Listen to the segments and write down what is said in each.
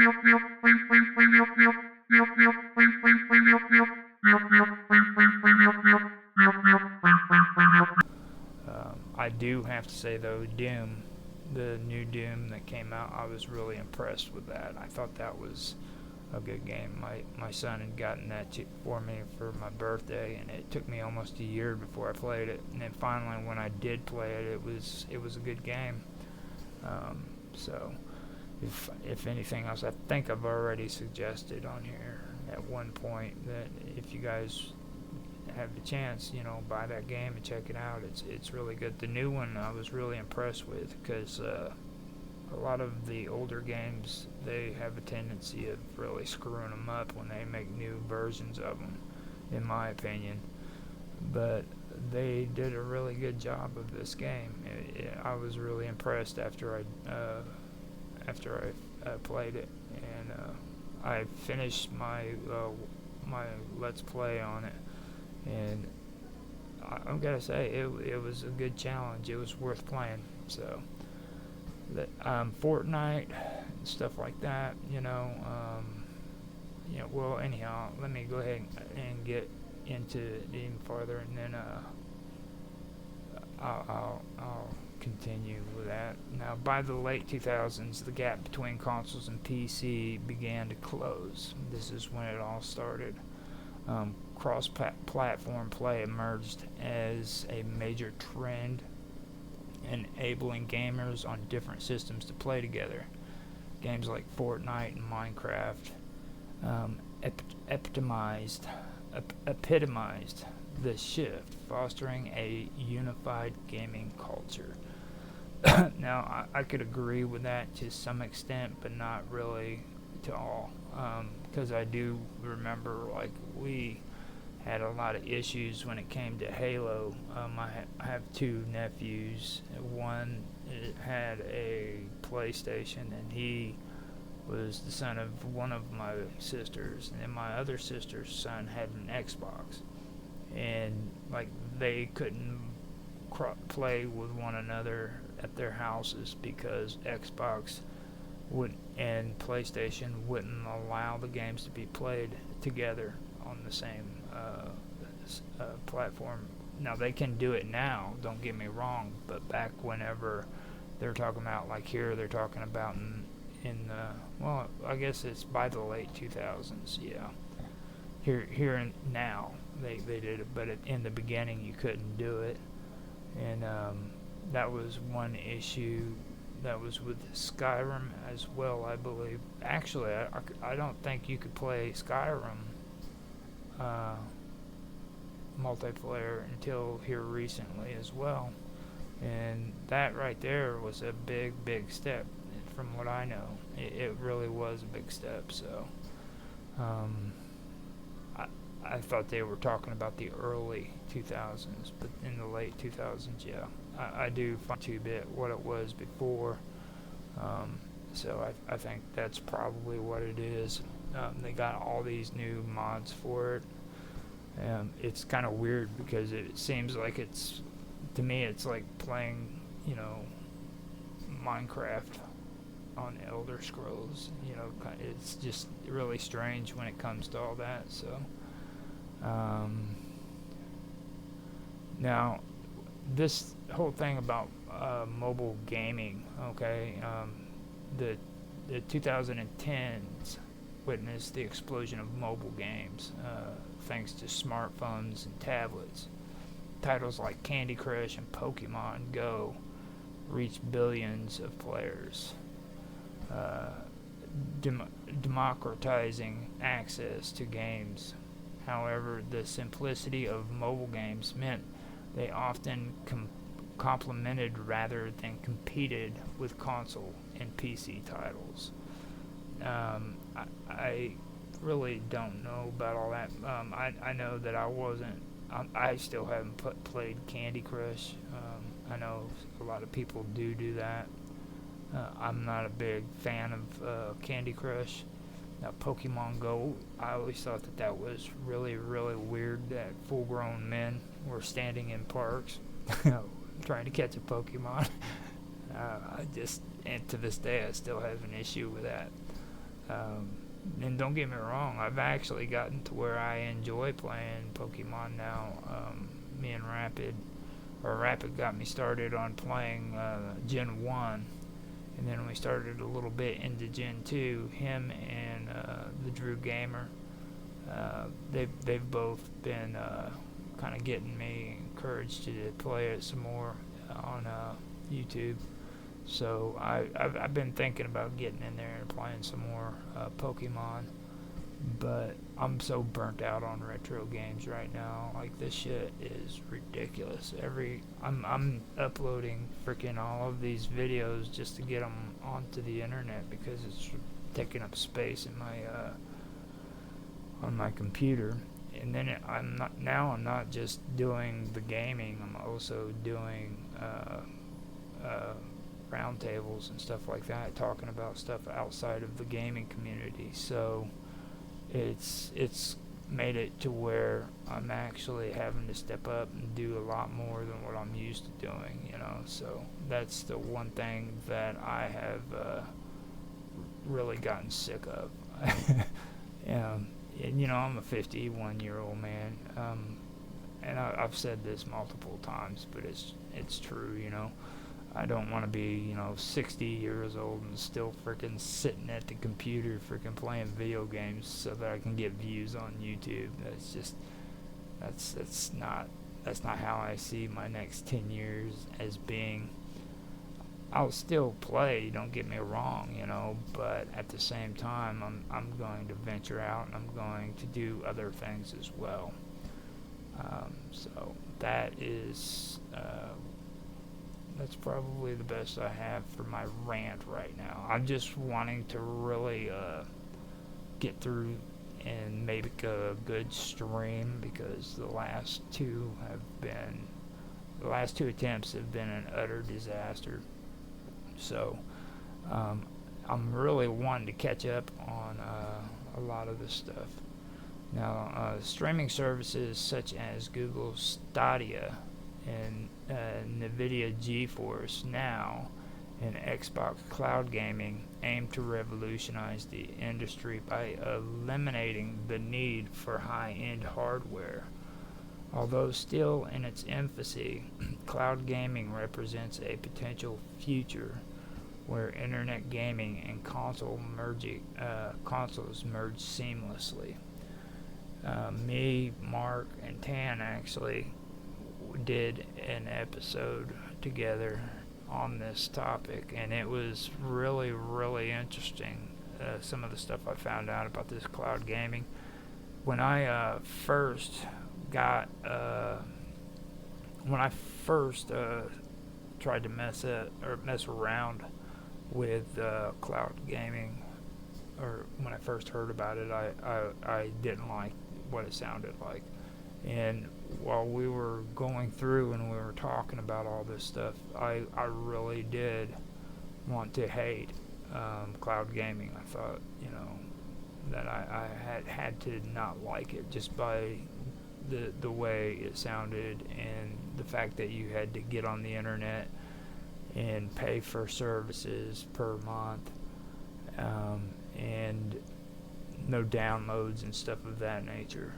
I do have to say though, Doom, the new Doom that came out, I was really impressed with that. I thought that was a good game. My son had gotten that for me for my birthday, and it took me almost a year before I played it. And then finally, when I did play it, it was a good game. So, if anything else, I think I've already suggested on here at one point that if you guys have the chance, buy that game and check it out. It's really good. The new one I was really impressed with because a lot of the older games, they have a tendency of really screwing them up when they make new versions of them, in my opinion. But they did a really good job of this game. I was really impressed after I played it, and I finished my Let's Play on it, and I'm gonna say it was a good challenge. It was worth playing. So that Fortnite and stuff like that, well, anyhow, let me go ahead and get into it even farther, and then I'll continue with that. Now, by the late 2000s, the gap between consoles and PC began to close. This is when it all started. Cross-platform play emerged as a major trend, enabling gamers on different systems to play together. Games like Fortnite and Minecraft epitomized the shift, fostering a unified gaming culture. Now, I could agree with that to some extent, but not really to all, because I do remember, like, we had a lot of issues when it came to Halo. I have two nephews. One had a PlayStation, and he was the son of one of my sisters, and then my other sister's son had an Xbox, and like they couldn't play with one another at their houses because Xbox would and PlayStation wouldn't allow the games to be played together on the same platform. Now they can do it now, don't get me wrong, but back whenever they're talking about, like here they're talking about in well, I guess it's by the late 2000s, yeah. Here and now they did it, but in the beginning you couldn't do it, and that was one issue. That was with Skyrim as well, I believe. Actually, I don't think you could play Skyrim multiplayer until here recently as well. And that right there was a big step from what I know. It really was a big step. So I thought they were talking about the early 2000s, but in the late 2000s, yeah. I do find 2-bit what it was before. So I think that's probably what it is. They got all these new mods for it. It's kind of weird because it seems like to me it's like playing, Minecraft on Elder Scrolls. It's just really strange when it comes to all that. So now this whole thing about mobile gaming, okay, the 2010s witnessed the explosion of mobile games thanks to smartphones and tablets. Titles like Candy Crush and Pokemon Go reached billions of players, democratizing access to games. However, the simplicity of mobile games meant they often complemented rather than competed with console and PC titles. I really don't know about all that. I know that I still haven't played Candy Crush. I know a lot of people do that. I'm not a big fan of Candy Crush. Now, Pokemon Go, I always thought that was really weird that full-grown men were standing in parks trying to catch a Pokemon. And to this day, I still have an issue with that. Um, and don't get me wrong, I've actually gotten to where I enjoy playing Pokemon now. Me and Rapid got me started on playing Gen 1, and then we started a little bit into Gen 2. Him and the Drew Gamer, they've both been kind of getting me encouraged to play it some more on YouTube. So I've been thinking about getting in there and playing some more Pokemon, but I'm so burnt out on retro games right now. Like, this shit is ridiculous. I'm uploading freaking all of these videos just to get them onto the internet because it's taking up space in my on my computer. And then I'm not just doing the gaming. I'm also doing roundtables and stuff like that, talking about stuff outside of the gaming community. So it's made it to where I'm actually having to step up and do a lot more than what I'm used to doing, you know. So that's the one thing that I have really gotten sick of. And, you know, I'm a 51-year-old man, and I've said this multiple times, but it's true, you know. I don't want to be, 60 years old and still freaking sitting at the computer freaking playing video games so that I can get views on YouTube. That's not how I see my next 10 years as being. I'll still play, don't get me wrong, but at the same time I'm going to venture out and I'm going to do other things as well. So that is that's probably the best I have for my rant right now. I'm just wanting to really get through and make a good stream because the last two attempts have been an utter disaster. So I'm really wanting to catch up on a lot of this stuff. Now, streaming services such as Google Stadia and NVIDIA GeForce Now and Xbox Cloud Gaming aim to revolutionize the industry by eliminating the need for high-end hardware. Although still in its infancy, cloud gaming represents a potential future where internet gaming and consoles merge seamlessly. Me, Mark, and Tan actually did an episode together on this topic, and it was really, really interesting. Some of the stuff I found out about this cloud gaming. When I first tried to mess around with cloud gaming, or when I first heard about it, I didn't like what it sounded like. And while we were going through and we were talking about all this stuff, I really did want to hate cloud gaming. I thought, that I had to not like it just by the way it sounded and the fact that you had to get on the internet and pay for services per month, and no downloads and stuff of that nature.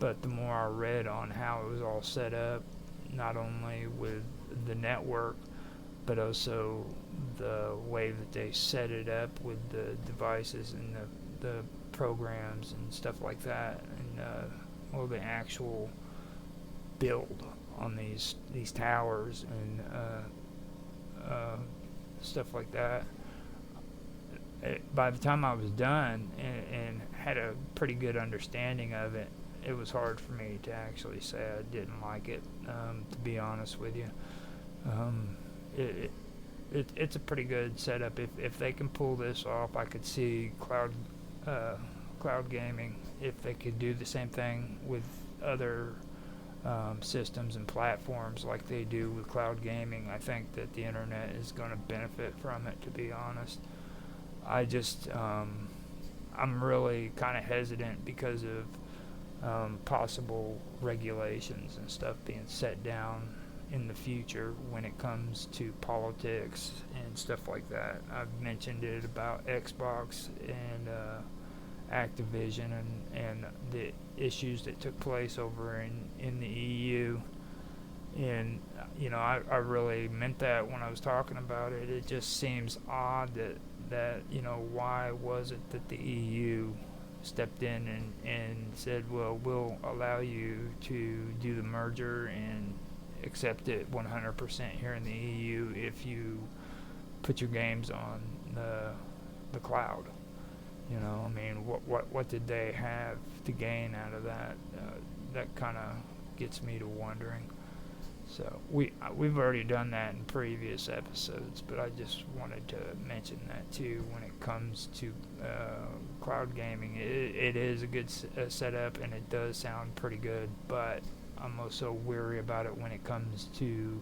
But the more I read on how it was all set up, not only with the network, but also the way that they set it up with the devices and the programs and stuff like that, and the actual build on these towers and stuff like that. By the time I was done and had a pretty good understanding of it, it was hard for me to actually say I didn't like it, to be honest with you. It's a pretty good setup. If they can pull this off, I could see cloud gaming. If they could do the same thing with other systems and platforms like they do with cloud gaming, I think that the internet is going to benefit from it, to be honest. I just, I'm really kind of hesitant because of possible regulations and stuff being set down in the future when it comes to politics and stuff like that. I've mentioned it about Xbox and Activision and the issues that took place over in the EU. And I really meant that when I was talking about it. It just seems odd that why was it that the EU stepped in and said, well, we'll allow you to do the merger and accept it 100% here in the EU if you put your games on the cloud. I mean, what did they have to gain out of that? That kind of gets me to wondering. So we've already done that in previous episodes, but I just wanted to mention that too. When it comes to cloud gaming, it is a good setup, and it does sound pretty good. But I'm also weary about it when it comes to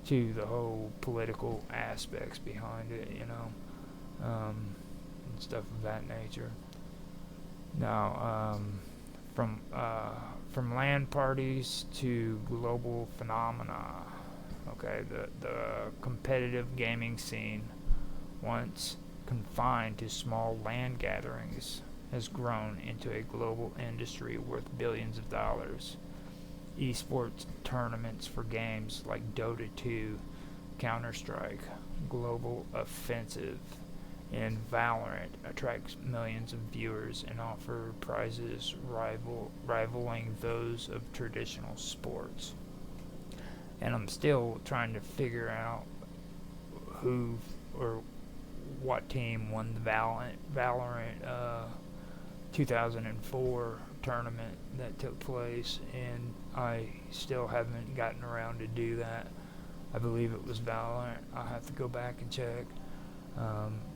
the whole political aspects behind it, and stuff of that nature. Now, from LAN parties to global phenomena. Okay, the competitive gaming scene, once confined to small LAN gatherings, has grown into a global industry worth billions of dollars. Esports tournaments for games like Dota 2, Counter-Strike, Global Offensive, and Valorant attracts millions of viewers and offer prizes rivaling those of traditional sports. And I'm still trying to figure out who or what team won the Valorant 2004 tournament that took place, and I still haven't gotten around to do that. I believe it was Valorant. I'll have to go back and check.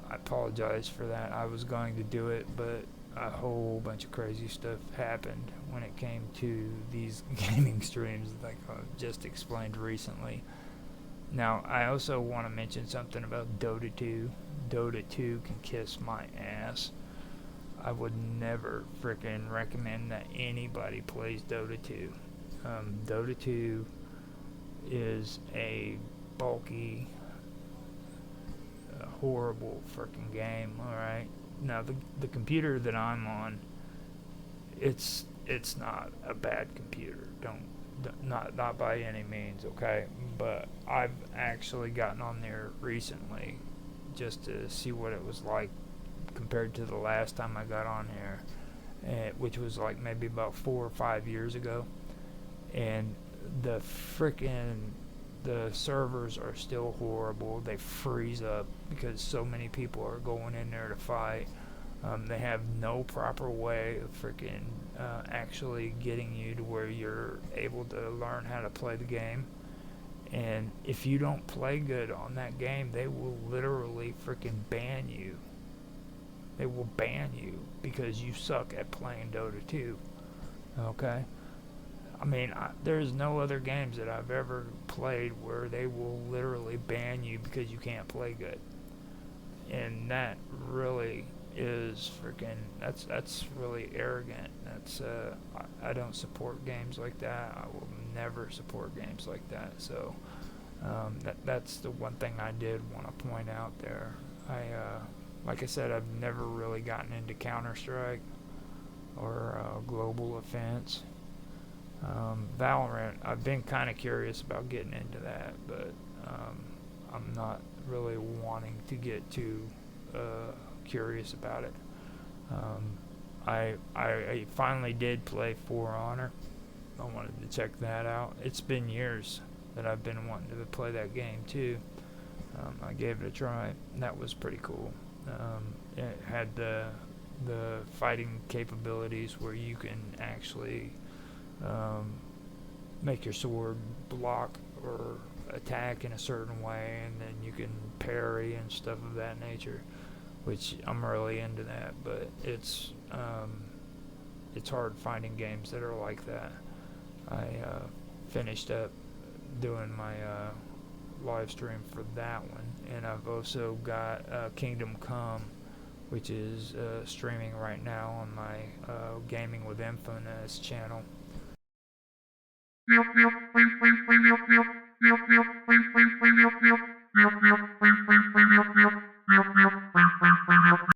I apologize for that. I was going to do it, but a whole bunch of crazy stuff happened when it came to these gaming streams, like I just explained recently. Now, I also want to mention something about Dota 2. Dota 2 can kiss my ass. I would never freaking recommend that anybody plays Dota 2. Dota 2 is a bulky, horrible freaking game. All right. Now the computer that I'm on, it's not a bad computer. Not by any means. Okay. But I've actually gotten on there recently just to see what it was like compared to the last time I got on here, which was like maybe about 4 or 5 years ago, and the servers are still horrible. They freeze up because so many people are going in there to fight. They have no proper way of freaking actually getting you to where you're able to learn how to play the game. And if you don't play good on that game, they will literally freaking ban you. They will ban you because you suck at playing Dota 2. Okay? I mean, there's no other games that I've ever played where they will literally ban you because you can't play good. And that really is freaking, that's really arrogant. I don't support games like that. I will never support games like that. So that's the one thing I did want to point out there. Like I said, I've never really gotten into Counter-Strike or Global Offense. Valorant, I've been kind of curious about getting into that, but I'm not really wanting to get too curious about it. I finally did play For Honor. I wanted to check that out. It's been years that I've been wanting to play that game too. I gave it a try. That was pretty cool. It had the fighting capabilities where you can actually make your sword block or attack in a certain way, and then you can parry and stuff of that nature, which I'm really into that. But it's hard finding games that are like that. I finished up doing my live stream for that one, and I've also got Kingdom Come, which is streaming right now on my Gaming with Infinite channel.